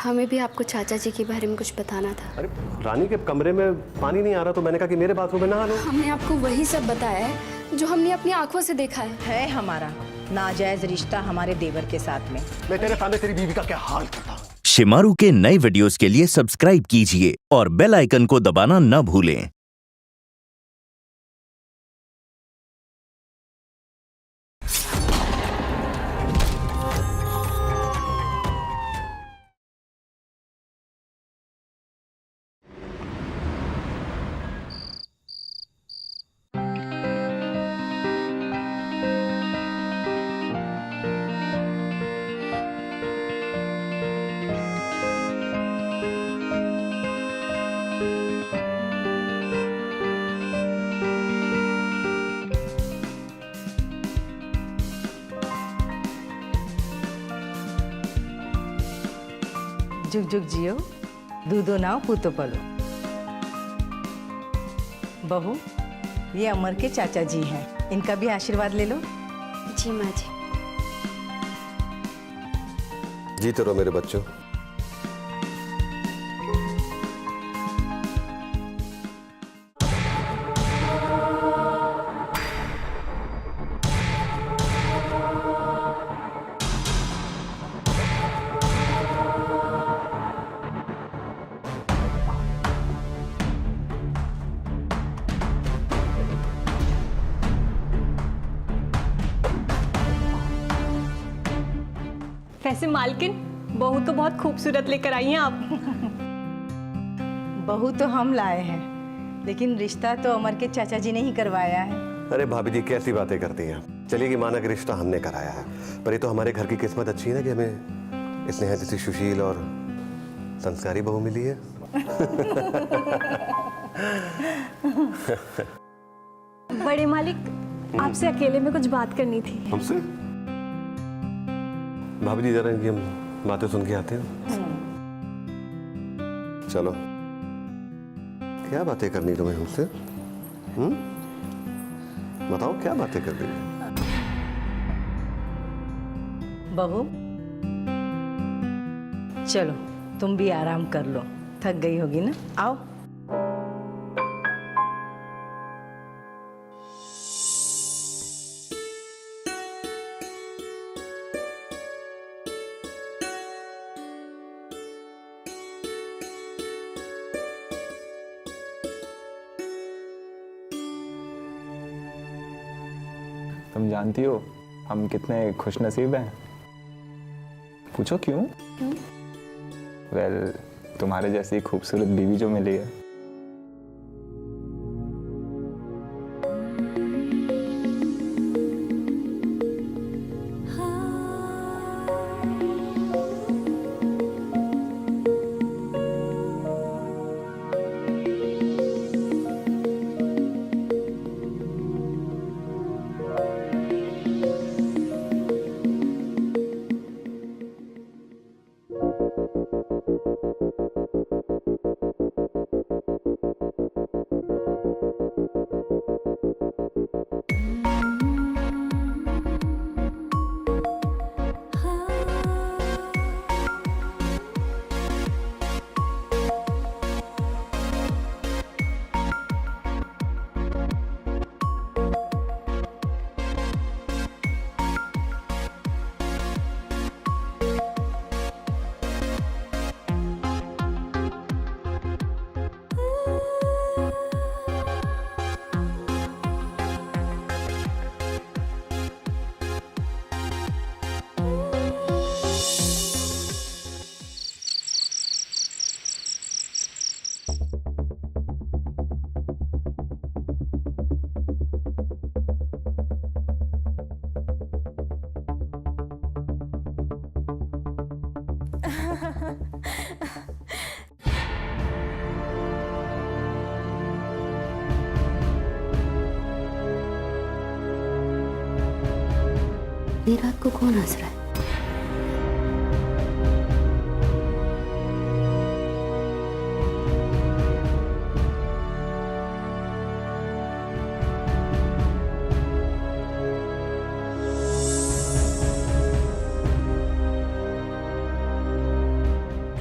हमें भी आपको चाचा जी के बारे में कुछ बताना था। अरे रानी के कमरे में पानी नहीं आ रहा तो मैंने कहा कि मेरे बाथरूम में नहा लो। हमने आपको वही सब बताया है जो हमने अपनी आंखों से देखा है हमारा नाजायज रिश्ता हमारे देवर के साथ में। मैं तेरे सामने तेरी बीवी का क्या हाल करता हूँ। शिमारू के नए वीडियोस के लिए सब्सक्राइब कीजिए और बेल आइकन को दबाना न भूलें। जुग जुग जियो, दूधो नाव पूतो पलो। बहू, ये अमर के चाचा जी हैं, इनका भी आशीर्वाद ले लो। जी माँ जी। जीते रहो मेरे बच्चों। वैसे मालकिन, बहू तो बहुत खूबसूरत लेकर आई हैं आप। बहू तो हम लाए हैं, लेकिन रिश्ता तो अमर के चाचा जी ने ही करवाया है। अरे भाभी जी कैसी बातें करती हैं। चलिए कि माना कि रिश्ता हमने कराया है, पर ये तो हमारे घर की किस्मत अच्छी है ना कि हमें स्नेहा जैसी सुशील और संस्कारी बहू मिली है। बड़े मालिक, आपसे अकेले में कुछ बात करनी थी। हमसे? भाभी जी जरा इनकी हम बातें सुन के आते हैं। चलो, क्या बातें करनी तुम्हें हमसे? बताओ क्या बातें करनी है? बहू, चलो तुम भी आराम कर लो, थक गई होगी ना, आओ। तुम जानती हो हम कितने खुशनसीब हैं। पूछो क्यों? वेल, तुम्हारे जैसी खूबसूरत बीवी जो मिली है। ये रात को कौन हंस रहा है?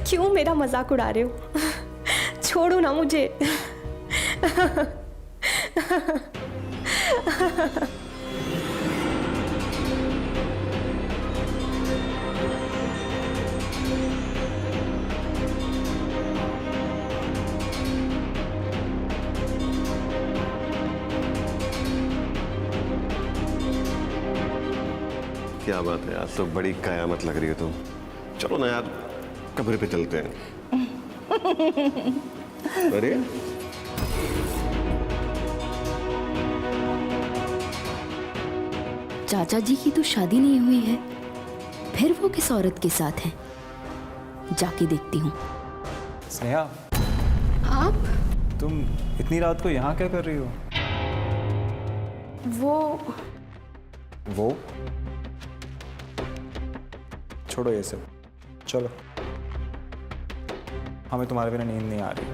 क्यों मेरा मजाक उड़ा रहे हो? छोड़ो ना मुझे। क्या बात है, आज तो बड़ी कयामत लग रही है तुम। चलो ना यार, कमरे पे चलते हैं। अरे चाचा जी की तो शादी नहीं हुई है, फिर वो किस औरत के साथ हैं? जाके देखती हूँ। स्नेहा, आप? तुम इतनी रात को यहाँ क्या कर रही हो? वो छोड़ो ये सब, चलो। हमें तुम्हारे बिना नींद नहीं आ रही।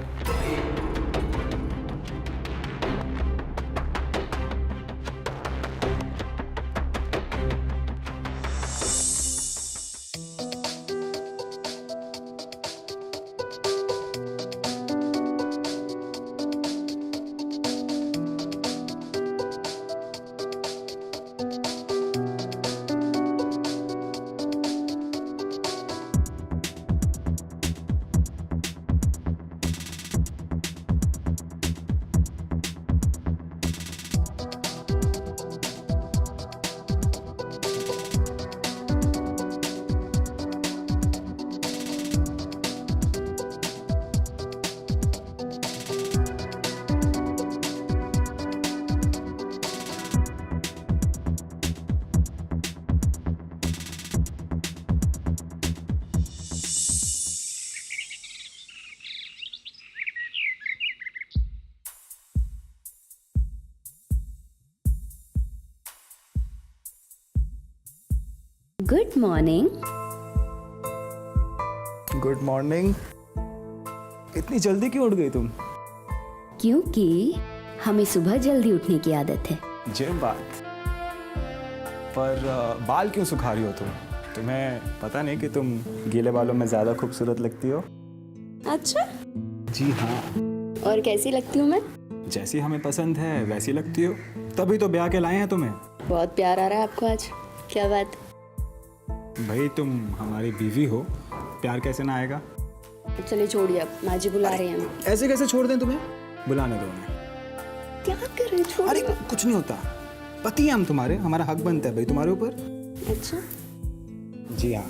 Good morning. Good morning. इतनी जल्दी क्यों उठ गई तुम? क्योंकि हमें सुबह जल्दी उठने की आदत है। जे बात, पर बाल क्यों सुखा रही हो तुम? तुम्हें पता नहीं कि तुम गीले बालों में ज्यादा खूबसूरत लगती हो? अच्छा, जी हाँ। और कैसी लगती हूँ मैं? जैसी हमें पसंद है वैसी लगती हो, तभी तो ब्याह के लाए हैं तुम्हें। बहुत प्यार आ रहा है आपको आज, क्या बात? भाई तुम हमारी बीवी हो, प्यार कैसे ना आएगा? चलिए छोड़िए, अब माजी बुला रहे हैं हमें। ऐसे कैसे छोड़ दें तुम्हें? बुलाने दो उन्हें। क्या कर रहे हो? अरे कुछ नहीं होता, पति हैं हम तुम्हारे, हमारा हक बनता है भाई तुम्हारे ऊपर। अच्छा, जी हाँ।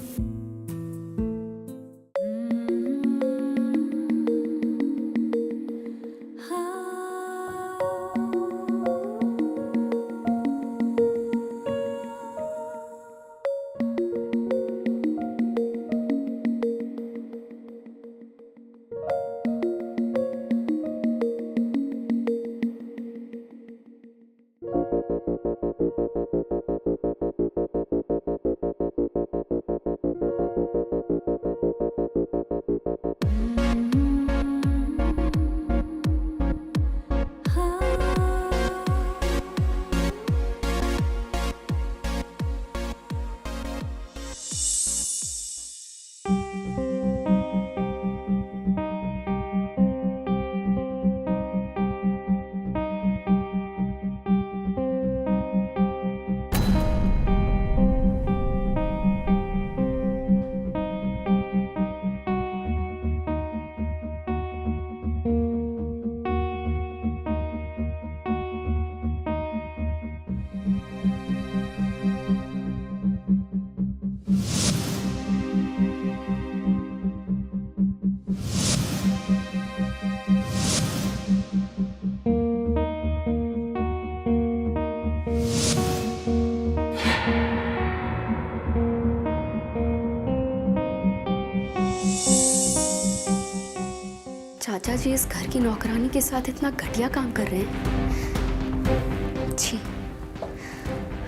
चाचा जी इस घर की नौकरानी के साथ इतना घटिया काम कर रहे हैं। छी,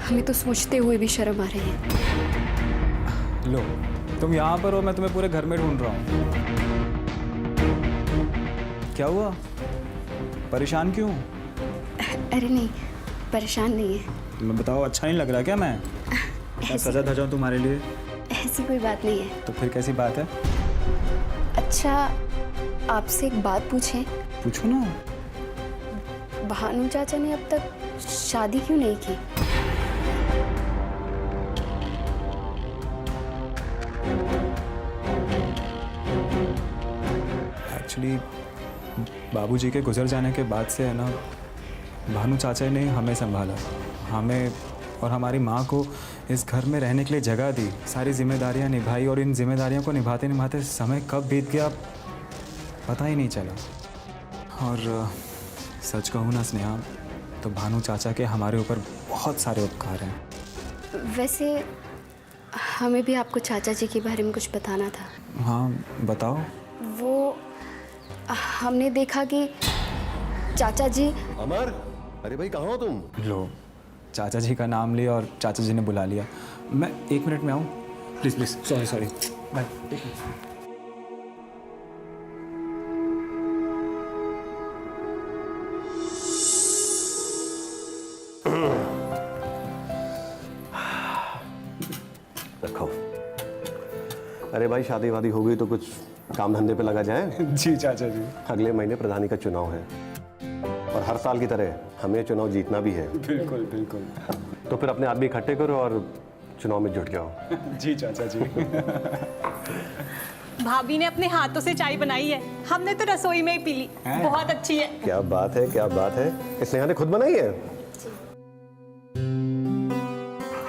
हमें तो सोचते हुए भी शर्म आ रही है। लो, तुम यहाँ पर हो, मैं तुम्हें पूरे घर में ढूंढ रहा हूँ। क्या हुआ? परेशान क्यों? अरे नहीं, परेशान नहीं है। तुम्हें बताओ, अच्छा नहीं लग रहा क्या मैं सजा धजाऊं तुम्हारे लिए? ऐसी कोई बात नहीं है। तो फिर कैसी बात है? अच्छा, आपसे एक बात पूछें? पूछो ना। भानु चाचा ने अब तक शादी क्यों नहीं की? एक्चुअली बाबूजी के गुजर जाने के बाद से है ना, भानु चाचा ने हमें संभाला, हमें और हमारी माँ को इस घर में रहने के लिए जगह दी, सारी जिम्मेदारियाँ निभाई और इन जिम्मेदारियों को निभाते निभाते समय कब बीत गया पता ही नहीं चला। और सच कहूँ ना स्नेहा, तो भानु चाचा के हमारे ऊपर बहुत सारे उपकार हैं। वैसे हमें भी आपको चाचा जी के बारे में कुछ बताना था। हाँ बताओ। वो हमने देखा कि चाचा जी। अमर, अरे भाई कहाँ हो तुम? लो, चाचा जी का नाम लिया और चाचा जी ने बुला लिया। मैं 1 मिनट में आऊँ? Please please, sorry sorry, bye. रखो। अरे भाई, शादी वादी हो गई तो कुछ काम धंधे पे लगा जाए। जी चाचा जी। अगले महीने प्रधानी का चुनाव है और हर साल की तरह हमें चुनाव जीतना भी है। बिल्कुल बिल्कुल। तो फिर अपने आदमी इकट्ठे करो और चुनाव में जुट जाओ। जी चाचा जी। भाभी ने अपने हाथों से चाय बनाई है, हमने तो रसोई में ही पी ली। बहुत अच्छी है। क्या बात है, क्या बात है। स्नेहा ने खुद बनाई है?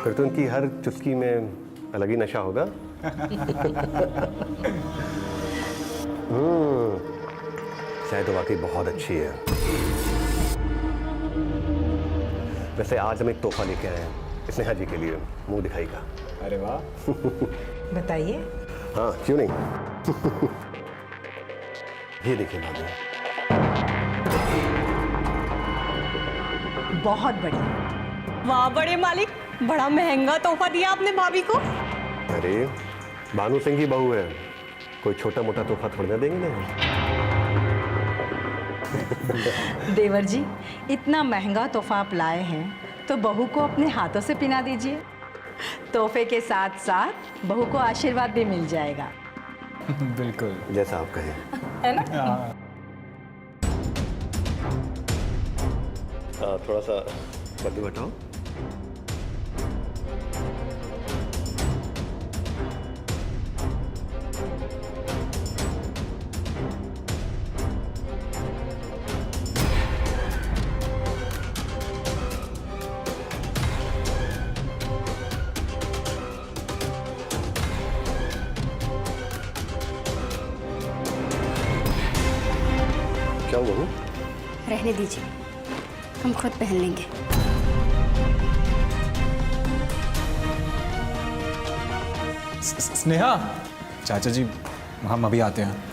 फिर तो उनकी हर चुस्की में अलग ही नशा होगा। चाय तो वाकई बहुत अच्छी है। वैसे आज हम एक तोहफा लेके आए हैं स्नेहा जी के लिए, मुंह दिखाई का। अरे वाह। बताइए। हाँ क्यों नहीं। ये देखिए भाभी। बहुत बढ़िया। वाह बड़े मालिक, बड़ा महंगा तोहफा दिया आपने भाभी को। अरे भानु सिंह की बहू है, कोई छोटा मोटा तोहफा थोड़ी ना देंगे ना। देवर जी, इतना महंगा तोहफा आप लाए हैं तो बहू को अपने हाथों से पिला दीजिए। तोहफे के साथ साथ बहू को आशीर्वाद भी मिल जाएगा। बिल्कुल, जैसा आप कहें। है ना? थोड़ा सा कद्दू हटाओ। क्या हुआ? रहने दीजिए, हम खुद पहन लेंगे। स्नेहा, चाचा जी हम अभी आते हैं।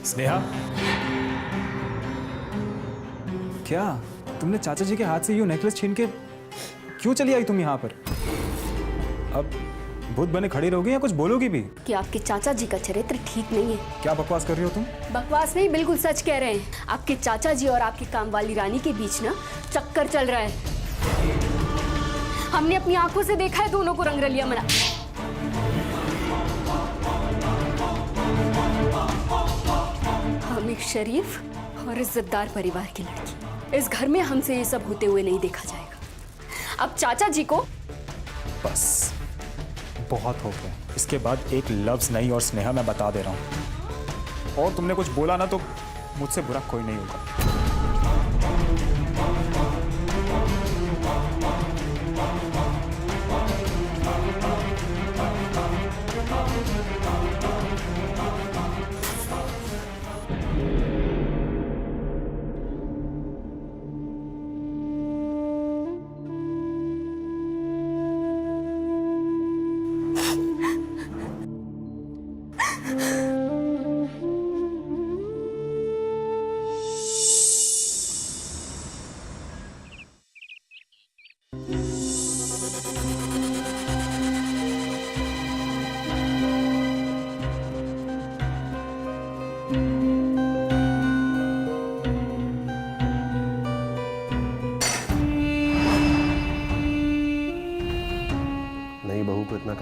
स्नेहा, क्या तुमने चाचा जी के हाथ से यूं नेकलेस छीन के क्यों चली आई तुम यहाँ पर? अब भूत बने खड़ी रहोगी या कुछ बोलोगी भी? कि आपके चाचा जी का चरित्र ठीक नहीं है। क्या बकवास कर रही हो तुम? बकवास नहीं, बिल्कुल सच कह रहे हैं। आपके चाचा जी और आपकी काम वाली रानी के बीच ना चक्कर चल रहा है। हमने अपनी आंखों से देखा है दोनों को रंगरलिया मना। हम एक शरीफ और इज्जतदार परिवार की लड़की, इस घर में हमसे ये सब होते हुए नहीं देखा जाएगा। अब चाचा जी को बस बहुत हो गया। इसके बाद एक लफ्ज नहीं। और स्नेहा, मैं बता दे रहा हूँ, और तुमने कुछ बोला ना तो मुझसे बुरा कोई नहीं होगा।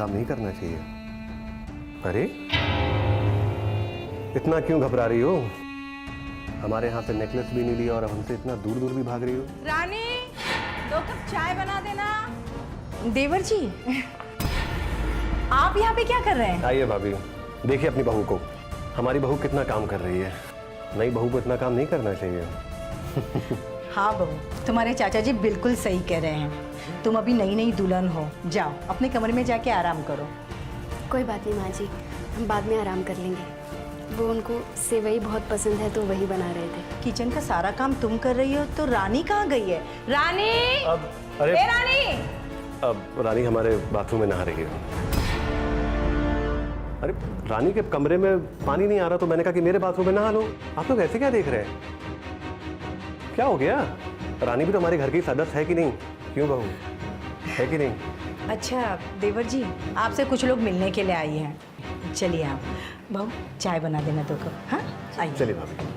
काम नहीं करना चाहिए। अरे इतना क्यों घबरा रही हो? हमारे यहाँ से नेकलेस भी नहीं लिया और अब हमसे इतना दूर दूर भी भाग रही हो। रानी 2 कप चाय बना देना। देवर जी आप यहाँ पे क्या कर रहे हैं? आइए भाभी, देखिए अपनी बहू को। हमारी बहू कितना काम कर रही है। नई बहू को इतना काम नहीं करना चाहिए। हाँ बहू, तुम्हारे चाचा जी बिल्कुल सही कह रहे हैं। तुम अभी नई नई दुल्हन हो, जाओ अपने कमरे में जाके आराम करो। कोई बात नहीं माँ जी, हम बाद में आराम कर लेंगे। वो उनको सेवई बहुत पसंद है तो वही बना रहे थे। किचन का सारा काम तुम कर रही हो तो रानी कहाँ गई है? रानी! अब अरे ए रानी! अब रानी हमारे बाथरूम में नहा रही है। अरे रानी के कमरे में पानी नहीं आ रहा तो मैंने कहा कि मेरे बाथरूम में नहा लो। आप लोग ऐसे क्या देख रहे हैं? क्या हो गया? रानी भी तो हमारे घर की सदस्य है कि नहीं? क्यों बहू, है कि नहीं? अच्छा देवर जी, आपसे कुछ लोग मिलने के लिए आई हैं। चलिए आप बहू चाय बना देना 2 कप। हाँ आइए। चलिए भाभी।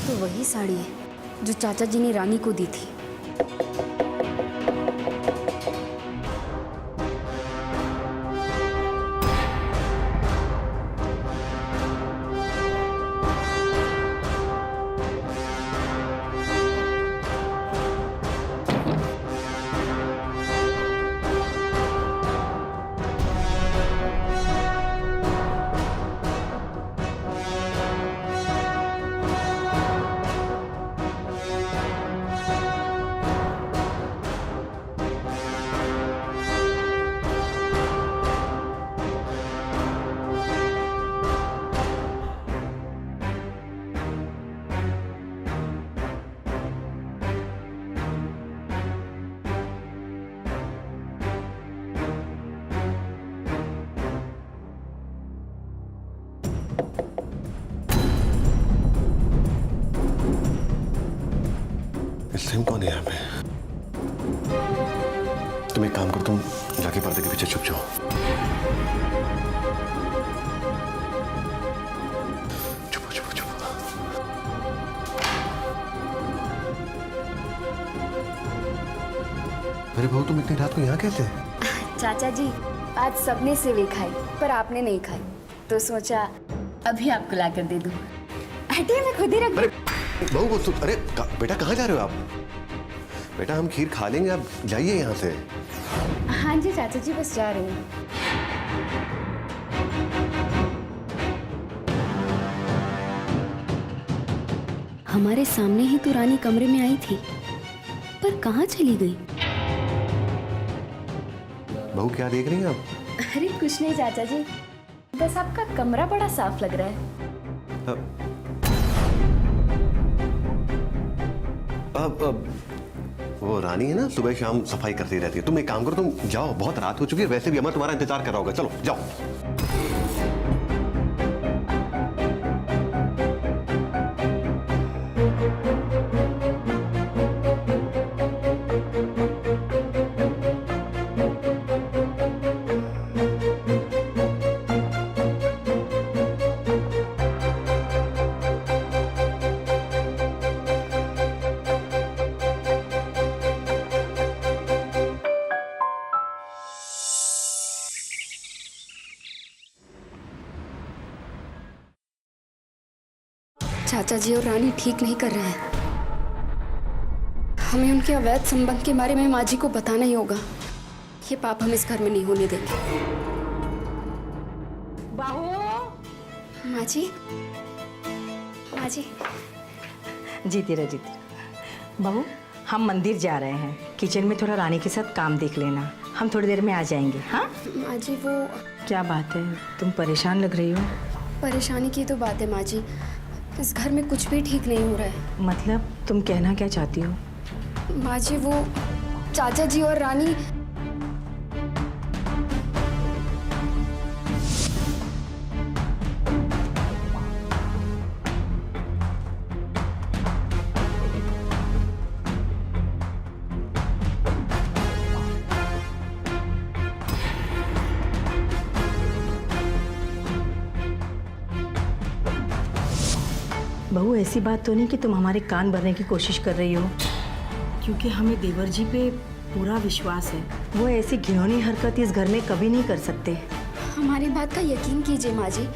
तो वही साड़ी है जो चाचा जी ने रानी को दी थी। सिम कौन है यहाँ पे? तुम एक काम करो, तुम जाके पर्दे के पीछे छुप जाओ। छुपो छुपो छुपो। अरे बहू, तुम इतनी रात को यहाँ कैसे? चाचा जी आज सबने सेवई खाई पर आपने नहीं खाई तो सोचा अभी आपको ला कर दे दूं। हटिए, मैं खुद ही रख। अरे बहू वो तो, अरे बेटा कहाँ जा रहे हो आप? बेटा हम खीर खा लेंगे, आप जाइए यहाँ से। हाँ जी चाचा जी, बस जा रही हूँ। हमारे सामने ही तो रानी कमरे में आई थी, पर कहाँ चली गई? बहू क्या देख रही हैं आप? अरे कुछ नहीं चाचा जी, बस आपका कमरा बड़ा साफ लग रहा है। अब वो रानी है ना, सुबह शाम सफाई करती रहती है। तुम एक काम करो, तुम जाओ, बहुत रात हो चुकी है। वैसे भी अमर तुम्हारा इंतजार कर रहा होगा। चलो जाओ। चाचा जी और रानी ठीक नहीं कर रहे हैं। हमें उनके अवैध संबंध के बारे में माँ जी को बताना ही होगा। ये पाप हम इस घर में नहीं होने देंगे। बाहू! माँ जी, माँ जी। जीती रह, जीती रह। बहू हम मंदिर जा रहे हैं, किचन में थोड़ा रानी के साथ काम देख लेना। हम थोड़ी देर में आ जाएंगे। हाँ माँ जी, वो क्या बात है, तुम परेशान लग रही हो? परेशानी की तो बात है माँ जी, इस घर में कुछ भी ठीक नहीं हो रहा है। मतलब तुम कहना क्या चाहती हो? माँ जी वो चाचा जी और रानी बहू, ऐसी बात तो नहीं कि तुम हमारे कान भरने की कोशिश कर रही हो, क्योंकि हमें देवर जी पे पूरा विश्वास है। वो ऐसी घिनौनी हरकत इस घर में कभी नहीं कर सकते। हमारी बात का यकीन कीजिए माँ जी।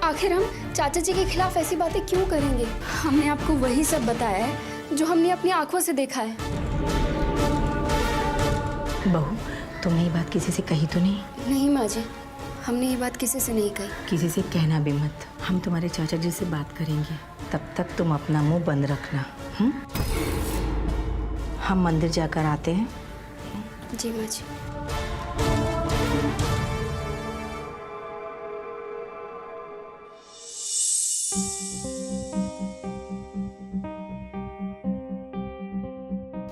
आखिर हम चाचा जी के खिलाफ ऐसी बातें क्यों करेंगे? हमने आपको वही सब बताया है जो हमने अपनी आंखों से देखा है। बहू, तुमने ये बात किसी से कही तो नहीं? नहीं माँ जी, हमने ये बात किसी से नहीं कही। किसी से कहना भी मत। हम तुम्हारे चाचा जी से बात करेंगे, तब तक तुम अपना मुंह बंद रखना। हम मंदिर जाकर आते हैं। जी माँ जी।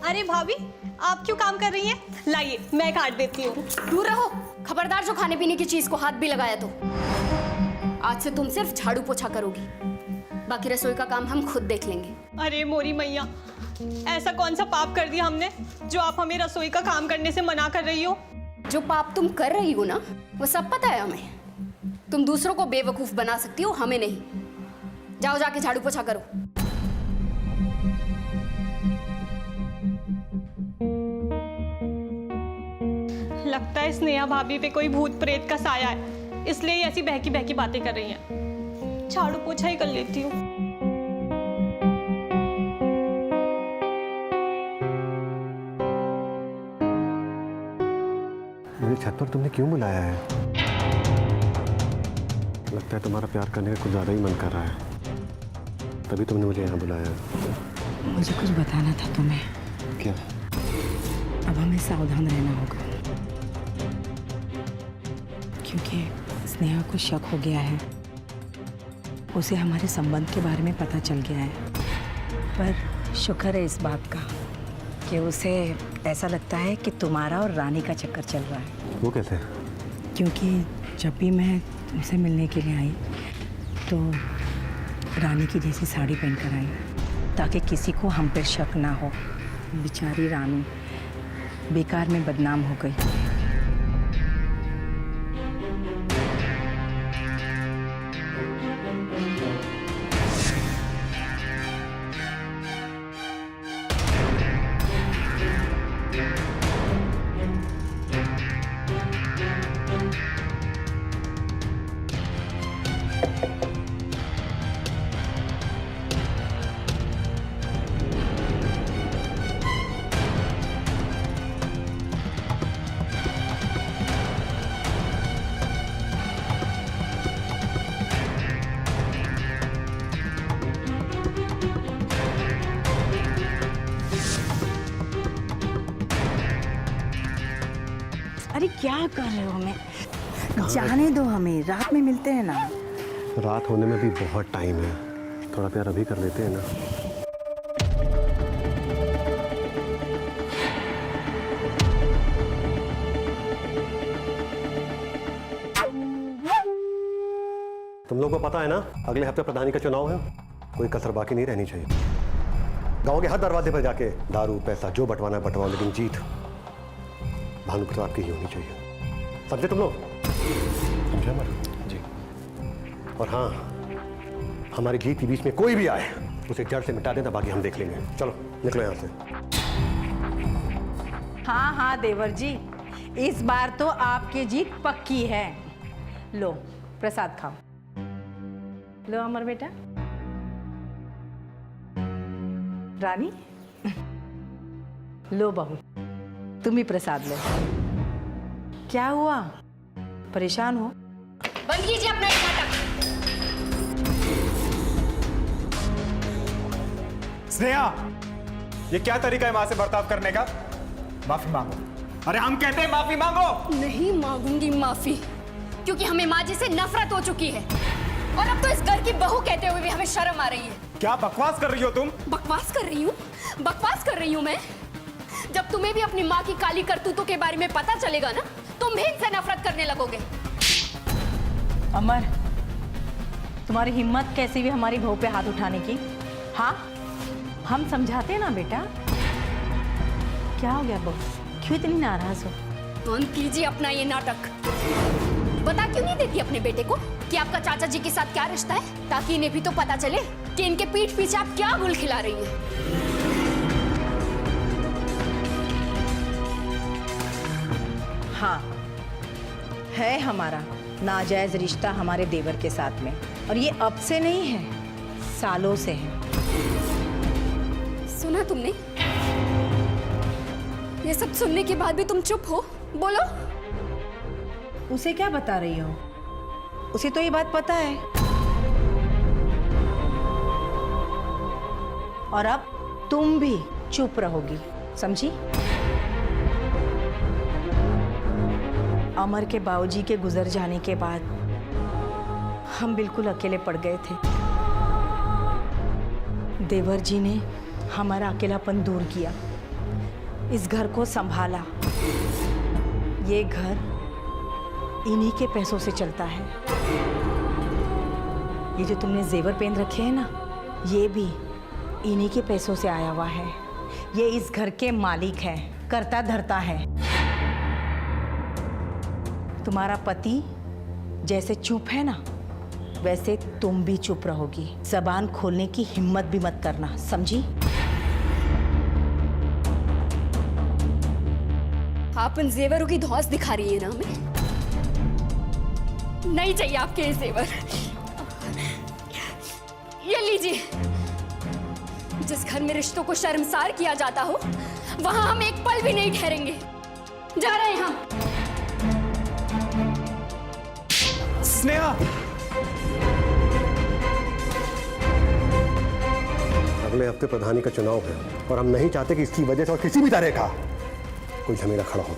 अरे भाभी, आप क्यों काम कर रही हैं? लाइए मैं काट देती हूँ। दूर रहो, खबरदार जो खाने पीने की चीज को हाथ भी लगाया तो। आज से तुम सिर्फ झाड़ू पोछा करोगी, बाकी रसोई का काम हम खुद देख लेंगे। अरे मोरी मैया, ऐसा कौन सा पाप कर दिया हमने जो आप हमें रसोई का काम करने से मना कर रही हो? जो पाप तुम कर रही हो ना, वो सब पता है हमें। तुम दूसरों को बेवकूफ बना सकती हो, हमें नहीं। जाओ जाके झाड़ू पोछा करो। लगता है स्नेहा भाभी पे कोई भूत प्रेत का साया है, इसलिए ये ऐसी बहकी बहकी बातें कर रही हैं। झाड़ू पोछा ही कर लेती हूँ। मुझे छत पर तुमने क्यों बुलाया है? लगता है तुम्हारा प्यार करने का कुछ ज़्यादा ही मन कर रहा है, तभी तुमने मुझे यहाँ बुलाया। मुझे कुछ बताना था तुम्हें। क्या? अब हमें सावधान रहना होगा, क्योंकि स्नेहा को शक हो गया है। उसे हमारे संबंध के बारे में पता चल गया है, पर शुक्र है इस बात का कि उसे ऐसा लगता है कि तुम्हारा और रानी का चक्कर चल रहा है। वो कैसे? क्योंकि जब भी मैं तुमसे मिलने के लिए आई तो रानी की जैसी साड़ी पहन कर आई, ताकि किसी को हम पर शक ना हो। बेचारी रानी बेकार में बदनाम हो गई। अरे क्या कर रहे हो? हमें जाने दो, हमें रात में मिलते हैं ना। रात होने में भी बहुत टाइम है, थोड़ा प्यार अभी कर लेते हैं ना। तुम लोगों को पता है ना, अगले हफ्ते प्रधानी का चुनाव है। कोई कसर बाकी नहीं रहनी चाहिए। गांव के हर दरवाजे पर जाके दारू पैसा जो बंटवाना है बंटवाओ, लेकिन जीत भानु प्रताप की ही होनी चाहिए। समझे तुम लोग? समझे हमारा? जी। और हाँ, हमारी जीत के बीच में कोई भी आए उसे जड़ से मिटा देना, बाकी हम देख लेंगे। चलो निकलो यहाँ से। हाँ हाँ देवर जी, इस बार तो आपकी जीत पक्की है। लो प्रसाद खाओ। लो अमर बेटा। रानी, लो बहू, तुम भी प्रसाद लो। क्या हुआ? परेशान हो? बंद कीजिए अपना ये नाटक। स्नेहा, ये क्या तरीका है माँ से बर्ताव करने का? माफी मांगो। अरे हम कहते हैं माफी मांगो। नहीं मांगूंगी माफी, क्योंकि हमें माँ जी से नफरत हो चुकी है, और अब तो इस घर की बहू कहते हुए भी हमें शर्म आ रही है। क्या बकवास कर रही हो तुम? बकवास कर रही हूँ? बकवास कर रही हूँ मैं? जब तुम्हें भी अपनी माँ की काली करतूतों के बारे में पता चलेगा ना, तुम भी इनसे नफरत करने लगोगे। अमर, तुम्हारी हिम्मत कैसी भी हमारी बहू पे हाथ उठाने की? हाँ, हम समझाते हैं ना बेटा। क्या हो गया बहू, क्यों इतनी नाराज हो? बंद कीजिए अपना ये नाटक। बता क्यों नहीं देती अपने बेटे को कि आपका चाचा जी के साथ क्या रिश्ता है, ताकि इन्हें भी तो पता चले कि इनके पीठ पीछे आप क्या गुल खिला रही हैं। हाँ, है हमारा नाजायज रिश्ता हमारे देवर के साथ में, और ये अब से नहीं है, सालों से है। सुना तुमने? ये सब सुनने के बाद भी तुम चुप हो? बोलो। उसे क्या बता रही हो? उसे तो ये बात पता है। और अब तुम भी चुप रहोगी, समझी? अमर के बाबूजी के गुजर जाने के बाद हम बिल्कुल अकेले पड़ गए थे। देवर जी ने हमारा अकेलापन दूर किया, इस घर को संभाला। ये घर इन्हीं के पैसों से चलता है। ये जो तुमने जेवर पहन रखे हैं ना, ये भी इन्हीं के पैसों से आया हुआ है। ये इस घर के मालिक है, करता धरता है। तुम्हारा पति जैसे चुप है ना, वैसे तुम भी चुप रहोगी। जबान खोलने की हिम्मत भी मत करना, समझी? आप इन जेवरों की धौंस दिखा रही है ना हमें? नहीं चाहिए आपके ये जेवर। ये लीजिए। जिस घर में रिश्तों को शर्मसार किया जाता हो, वहां हम एक पल भी नहीं ठहरेंगे। जा रहे हैं हम। स्नेहा, अगले हफ्ते प्रधानी का चुनाव है और हम नहीं चाहते कि इसकी वजह से और किसी भी तरह का कोई झमेला खड़ा हो।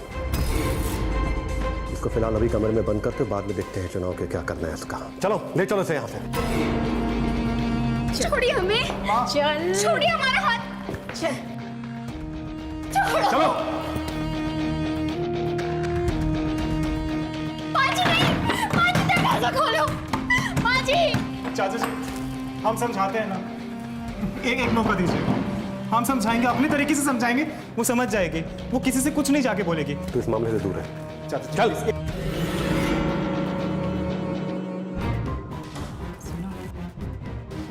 इसको फिलहाल अभी कमरे में बंद करते, बाद में देखते हैं चुनाव के क्या करना है इसका। चलो ले चलो इसे यहाँ से। छोड़िए हमें। चल। छोड़िए हमारा हाथ। चल। चलो। माजी नहीं। माजी दरवाजा खोलो। माजी। चाचा जी, हम समझाते हैं ना, एक मौका दीजिए। हम समझाएंगे, अपने तरीके से समझाएंगे, वो समझ जाएगी। वो किसी से कुछ नहीं जाके बोलेगी। तो इस मामले से दूर है। चाचा चल।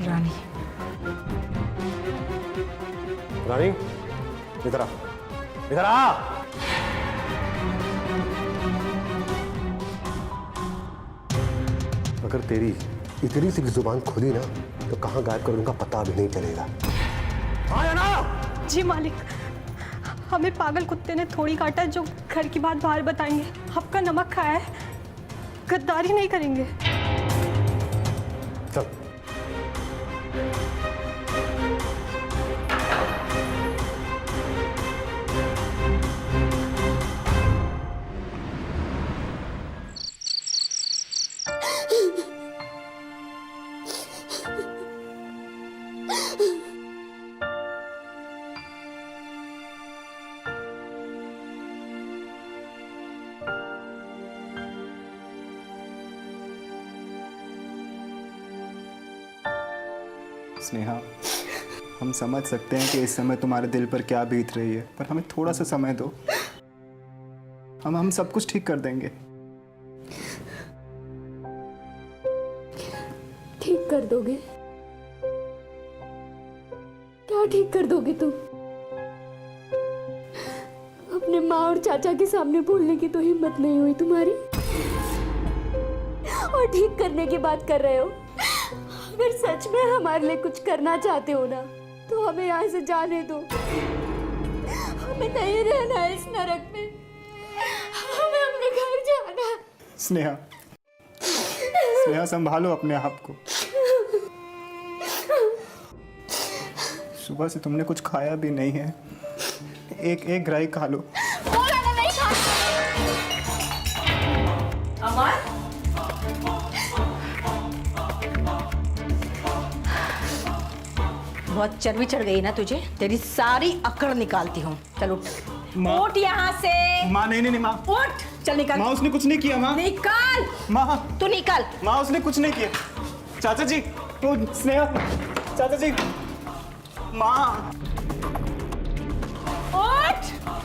रानी, रानी, इधर आ, इधर आ। अगर तेरी इतनी सी भी जुबान खुली ना, तो कहाँ गायब कर दूंगा पता भी नहीं चलेगा। हाँ या ना? जी मालिक, हमें पागल कुत्ते ने थोड़ी काटा जो घर की बात बाहर बताएंगे। आपका नमक खाया है, गद्दारी नहीं करेंगे। चल। स्नेहा, हम समझ सकते हैं कि इस समय तुम्हारे दिल पर क्या बीत रही है, पर हमें थोड़ा सा समय दो। हम सब कुछ ठीक कर देंगे। ठीक कर दोगे? क्या ठीक कर दोगे तुम? अपने माँ और चाचा के सामने बोलने की तो हिम्मत नहीं हुई तुम्हारी, और ठीक करने की बात कर रहे हो। अगर सच में हमारे लिए कुछ करना चाहते हो ना, तो हमें यहाँ से जाने दो। हमें नहीं रहना है इस नरक में, हमें अपने घर जाना है। स्नेहा, स्नेहा, संभालो अपने आप को। सुबह से तुमने कुछ खाया भी नहीं है, एक ग्राही खा लो। बोला ना नहीं खा। अमर, बहुत चर्बी चढ़ गई ना तुझे, तेरी सारी अकड़ निकालती हूँ। चल उठ। माँ। उठ यहाँ से। माँ नहीं नहीं नहीं माँ। उठ, चल निकल। माँ उसने कुछ नहीं किया माँ। निकल, माँ तू निकल। माँ उसने कुछ नहीं किया। चाचा जी वो स्नेहा, चाचा जी। माँ उठ,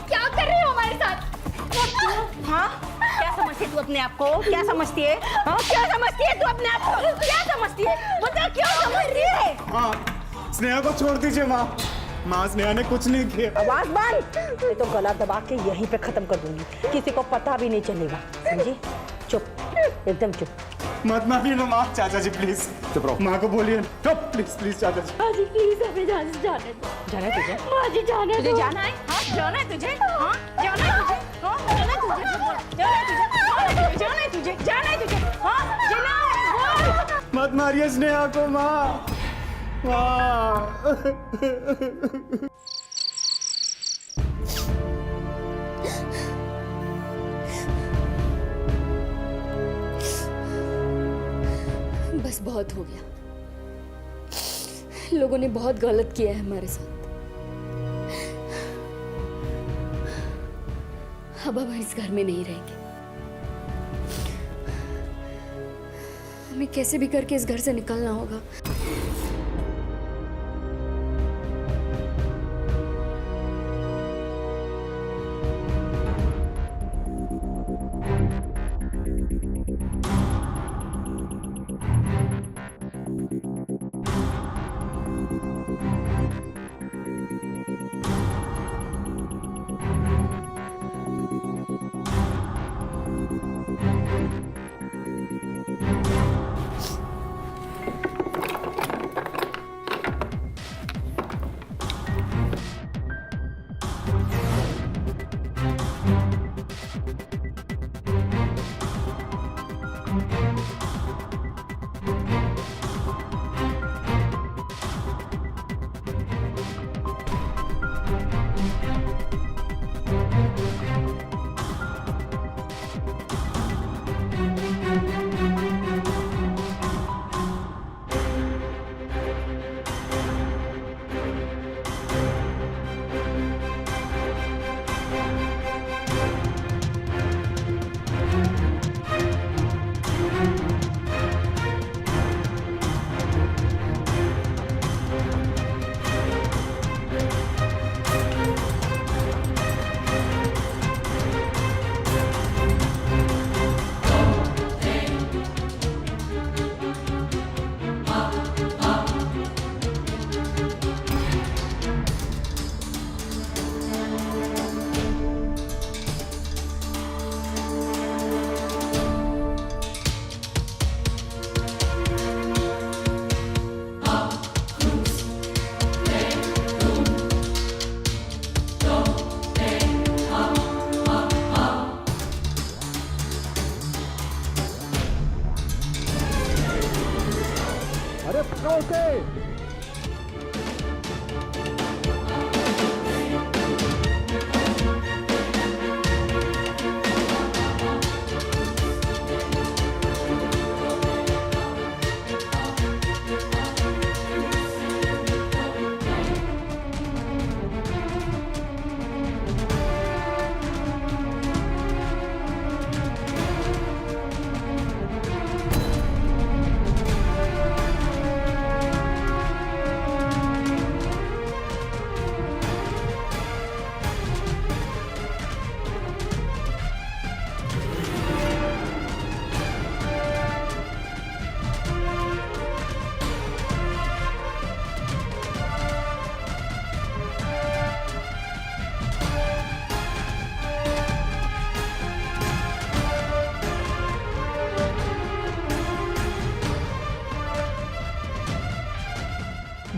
क्या कर रहे हो हमारे साथ? हाँ क्या समझती है तू अपने आप को? क्या समझती है? हाँ क्या समझती है तू अपने आप को? क्या समझती है? बता क्यों समझती है? माँ स्नेहा को छोड़ दीजिए माँ। माँ स्नेहा ने कुछ नहीं किया। आवाज बंद। मैं तो गला दबा के यहीं पे खत्म कर दूंगी, किसी को पता भी नहीं चलेगा, समझी? चुप, एकदम चुप। मत मारिए ना माँ। चाचा जी प्लीज चुप रहो। माँ को बोलिए चुप प्लीज प्लीज चाचा जी। माँ जी प्लीज हमें जाने से जाने दो। जाना है तुझे? माँ जी जाने तुझे दो। जाना है? हाँ जाना है तुझे? हाँ जाना है तुझे? हाँ जाना है तुझे? जाना है तुझे? जाना है तुझे? जाना है तुझे? हाँ जाना है? मत मारिए स्नेहा को माँ। माँ बस बहुत हो गया। लोगों ने बहुत गलत किया है हमारे साथ। अब हम इस घर में नहीं रहेंगे। हमें कैसे भी करके इस घर से निकलना होगा।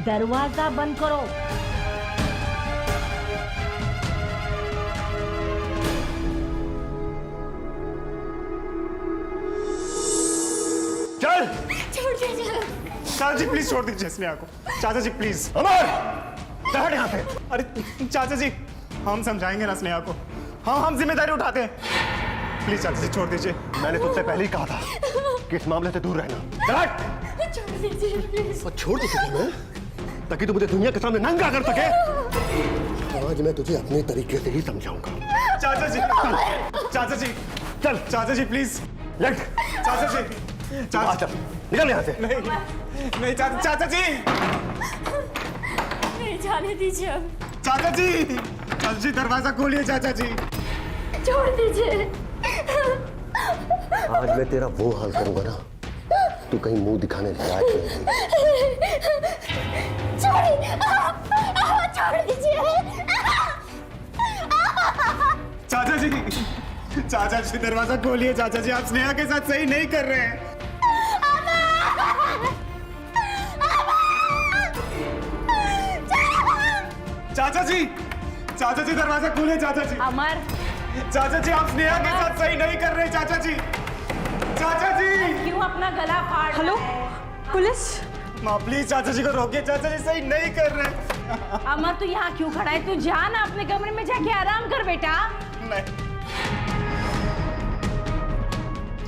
दरवाजा बंद करो। चल छोड़ दीजिए। चाचा जी प्लीज छोड़ दीजिए स्नेहा को। चाचा जी प्लीज। अमर बैठ यहाँ पे। अरे चाचा जी हम समझाएंगे ना स्नेहा को। हाँ हम जिम्मेदारी उठाते हैं। प्लीज चाचा जी छोड़ दीजिए। मैंने तुझसे पहले ही कहा था कि इस मामले से दूर रहना। बैठ। छोड़ दीजिए प्लीज। और छोड़ दो तुझे मैं, ताकि तू मुझे दुनिया के सामने नंगा कर सके। आज मैं तुझे अपने तरीके से ही समझाऊंगा। चाचा जी, चाचा जी, चल चाचा जी प्लीज, लेट, चाचा जी, चाचा चल निकल यहाँ से। नहीं, नहीं चाचा जी, नहीं जाने दीजिए अब, चाचा जी दरवाजा खोलिए चाचा जी। छोड़ दीजिए। आज मैं तेरा वो हाल करूंगा ना, तू कहीं मुंह दिखाने लायक नहीं। छोड़ दीजिए। चाचा जी दरवाजा खोलिए चाचा जी, आप स्नेहा के साथ सही नहीं कर रहे हैं। चाचा जी दरवाजा खोलिए चाचा जी। अमर, चाचा जी आप स्नेहा के साथ सही नहीं कर रहे चाचा जी। चाचा जी क्यों अपना गला फाड़? Hello police. माँ प्लीज चाचा जी को रोकिए, चाचा जी सही नहीं कर रहे। अमर तू यहाँ क्यों खड़ा है? तू जा ना अपने कमरे में जाके आराम कर बेटा। नहीं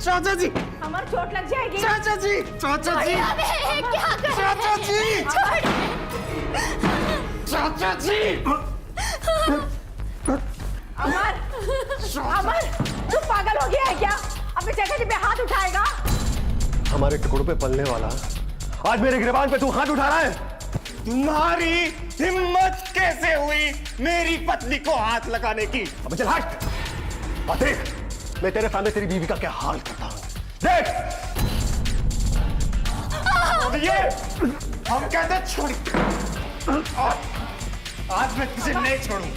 चाचा जी, अमर चोट लग जाएगी। चाचा जी, चाचा जी, क्या कर चाचा जी, चाचा जी। अमर, अमर तू पागल हो गया है क्या? अपने चाचा जी पे हाथ उठाएगा? हमारे टुकड़ों पे पलने वाला आज मेरे गिरबान पे तू हाथ उठा रहा है। तुम्हारी हिम्मत कैसे हुई मेरी पत्नी को हाथ लगाने की? अब चल हट और देख मैं तेरे सामने तेरी बीवी का क्या हाल करता हूँ। देख ये हम कहते छोड़, आज मैं तुझे नहीं छोड़ूंगा,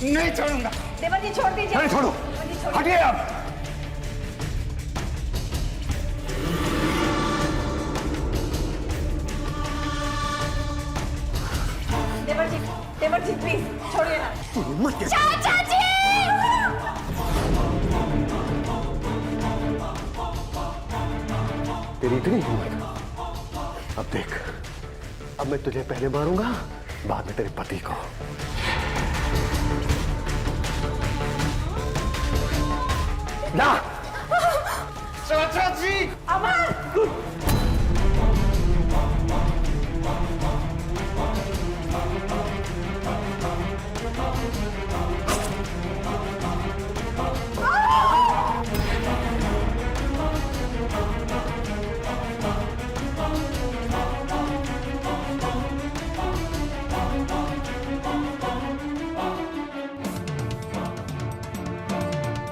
नहीं छोड़ूंगा। देवर जी छोड़ दीजिए। नहीं छोड़ो, हटिए आप। देवर जी प्लीज छोड़िए ना। हिम्मत कैसे? चाचा जी। तेरी इतनी हिम्मत? अब देख, अब मैं तुझे पहले मारूंगा, बाद में तेरे पति को। ना चाचा जी, अमर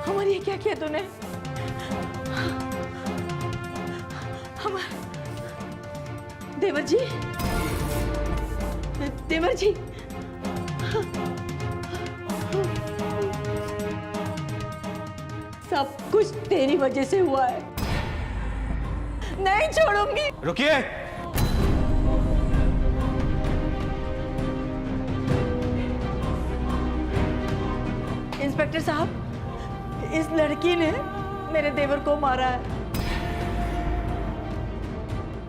अमर ये क्या किया तूने? अमर, देवर जी, देवर जी, सब कुछ तेरी वजह से हुआ है। नहीं छोड़ूंगी। रुकिए। इंस्पेक्टर साहब, इस लड़की ने मेरे देवर को मारा है,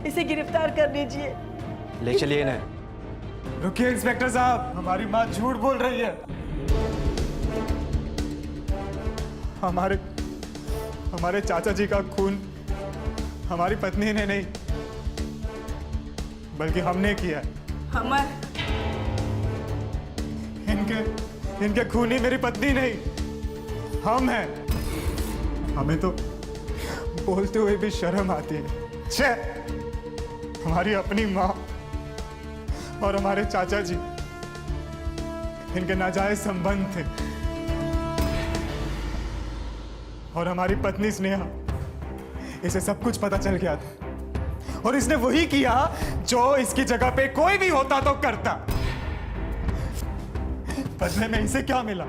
इसे गिरफ्तार कर लीजिए। ले चलिए ना। रुकिए इंस्पेक्टर साहब, हमारी माँ झूठ बोल रही है। हमारे चाचा जी का खून हमारी पत्नी ने नहीं बल्कि हमने किया। अमर, इनके खूनी मेरी पत्नी नहीं, हम हैं। हमें तो बोलते हुए भी शर्म आती है। छे, हमारी अपनी माँ और हमारे चाचा जी, इनके नाजायज संबंध थे और हमारी पत्नी स्नेहा, इसे सब कुछ पता चल गया था और इसने वही किया जो इसकी जगह पे कोई भी होता तो करता। बदले में इसे क्या मिला?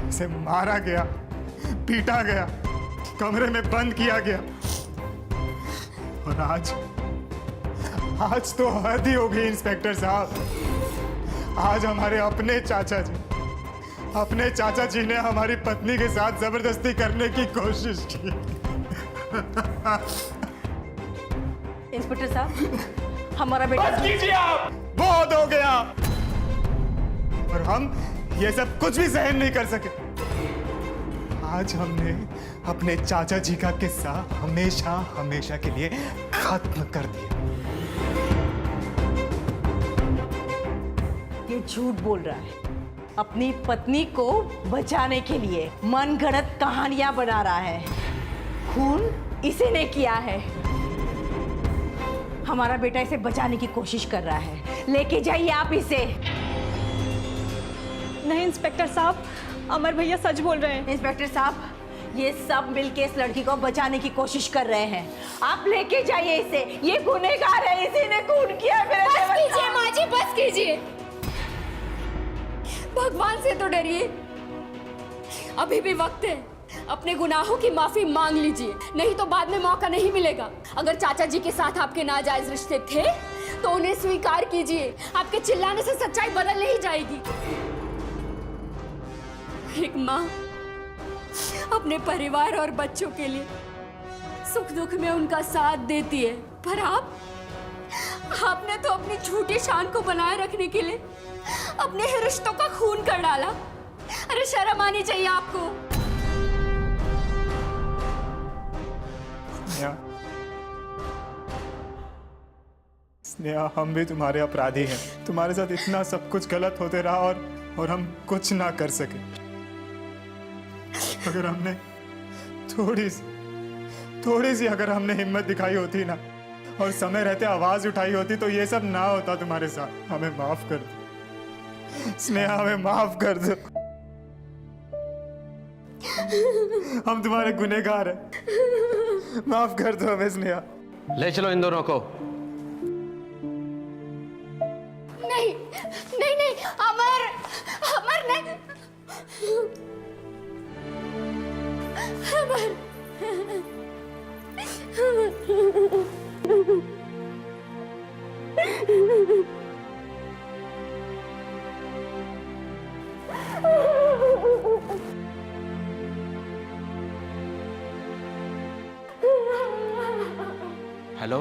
इसे मारा गया, पीटा गया, कमरे में बंद किया गया और आज तो हद ही हो गई इंस्पेक्टर साहब। आज हमारे अपने चाचा जी ने हमारी पत्नी के साथ जबरदस्ती करने की कोशिश की। इंस्पेक्टर साहब, हमारा बेटा। बस कीजिए आप, बहुत हो गया। और हम ये सब कुछ भी सहन नहीं कर सके। आज हमने अपने चाचा जी का किस्सा हमेशा के लिए खत्म कर दिया। ये ये झूठ बोल रहा है। अपनी पत्नी को बचाने के लिए मनगढ़ंत कहानियां बना रहा है। खून इसी ने किया है। हमारा बेटा इसे बचाने की कोशिश कर रहा है। लेके जाइए आप इसे। नहीं इंस्पेक्टर साहब, अमर भैया सच बोल रहे हैं। इंस्पेक्टर साहब, ये सब मिलके इस लड़की को बचाने की कोशिश कर रहे हैं। आप लेके जाइए इसे। ये गुनहगार है, इसी ने खून किया है मेरे बस देवर कीजिए का। माँ जी, बस कीजिए। भगवान से तो डरिए। अभी भी वक्त है। अपने गुनाहों की माफी मांग लीजिए, नहीं तो बाद में मौका नहीं मिलेगा। अगर चाचा जी के साथ आपके नाजायज रिश्ते थे तो उन्हें स्वीकार कीजिए। आपके चिल्लाने से सच्चाई बदल नहीं जाएगी। एक माँ अपने परिवार और बच्चों के लिए सुख दुख में उनका साथ देती है, पर आपने तो अपनी झूठी शान को बनाए रखने के लिए अपने ही रिश्तों का खून कर डाला। अरे शर्म आनी चाहिए आपको। स्नेहा, हम भी तुम्हारे अपराधी हैं। तुम्हारे साथ इतना सब कुछ गलत होते रहा और हम कुछ ना कर सके। अगर हमने थोड़ी सी अगर हमने हिम्मत दिखाई होती ना और समय रहते आवाज उठाई होती तो ये सब ना होता तुम्हारे साथ। हमें माफ कर दो स्नेहा, हमें माफ कर दो। हम तुम्हारे गुनहगार हैं। माफ कर दो हमें स्नेहा। ले चलो इन दोनों को। नहीं नहीं नहीं, अमर अमर नहीं। अमर हेलो।